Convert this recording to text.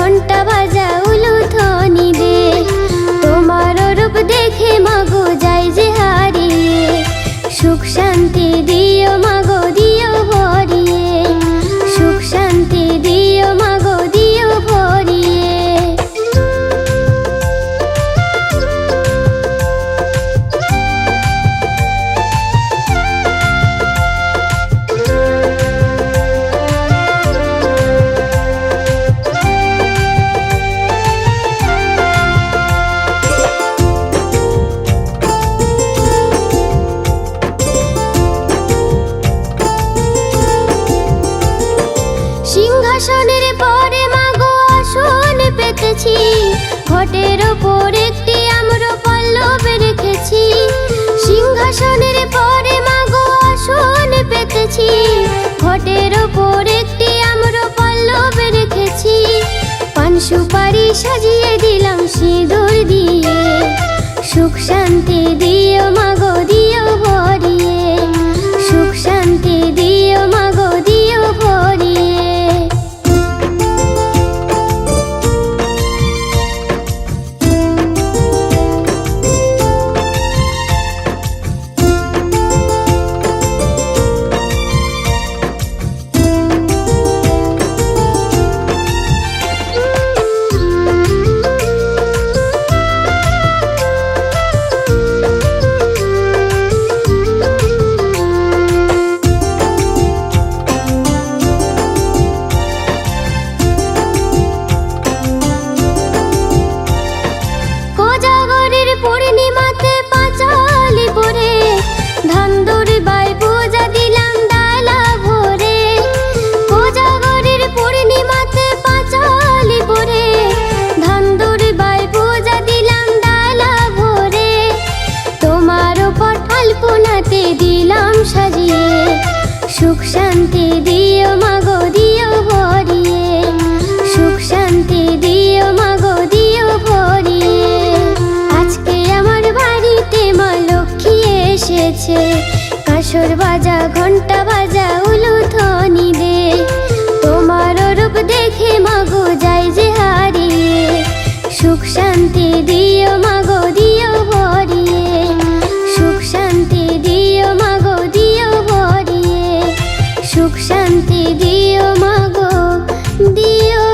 ঘন্টা বাজা উলুধ্বনি দে। তোমার রূপ দেখে মাগো যাই যে হারিয়ে, সুখ শান্তি দিও মাগো দিও ভরিয়ে, সুখ শান্তি দিও মাগো দিও ভরিয়ে। সিংহাসনের পরে মাগো আসন পেতেছি, ঘটের ওপর একটি আম্র পল্লব রেখেছি। সিংহাসনের পরে মাগো আসন পেতেছি, ঘটের ওপর একটি আম্র পল্লব রেখেছি। পান সুপারি সাজিয়ে দিলাম সিঁদুর দিয়ে, সুখ শান্তি দিও মাগো দিও ভরিয়ে, সুখ শান্তি দিও মাগো দিও ভরিয়ে। কোজাগরের পূর্ণিমাতে পাঁচালি পরে, ধান্দুর বাই পূজা দিলাম ডালা ভরে। কোজাগরের পূর্ণিমাতে পাঁচালি পরে, ধান্দুর বাই পূজা দিলাম ডালা ভরে। তোমার উপর আলপনাতে দিলাম সাজিয়ে, সুখ শান্তি দিও মাগো দিও ভরিয়ে, সুখ শান্তি দিও মাগো দিও ভরিয়ে। আজকে আমার বাড়িতে মা লক্ষ্মী এসেছে, কাঁসর বাজা ঘন্টা বাজা উলুধ্বনি দে। তোমার রূপ দেখে মাগো যাই যে হারিয়ে, সুখ শান্তি দিও মাগো দিও ভরিয়ে, সুখ শান্তি দিও মাগো দিও ভরিয়ে, সুখ শান্তি দিও মাগো দিও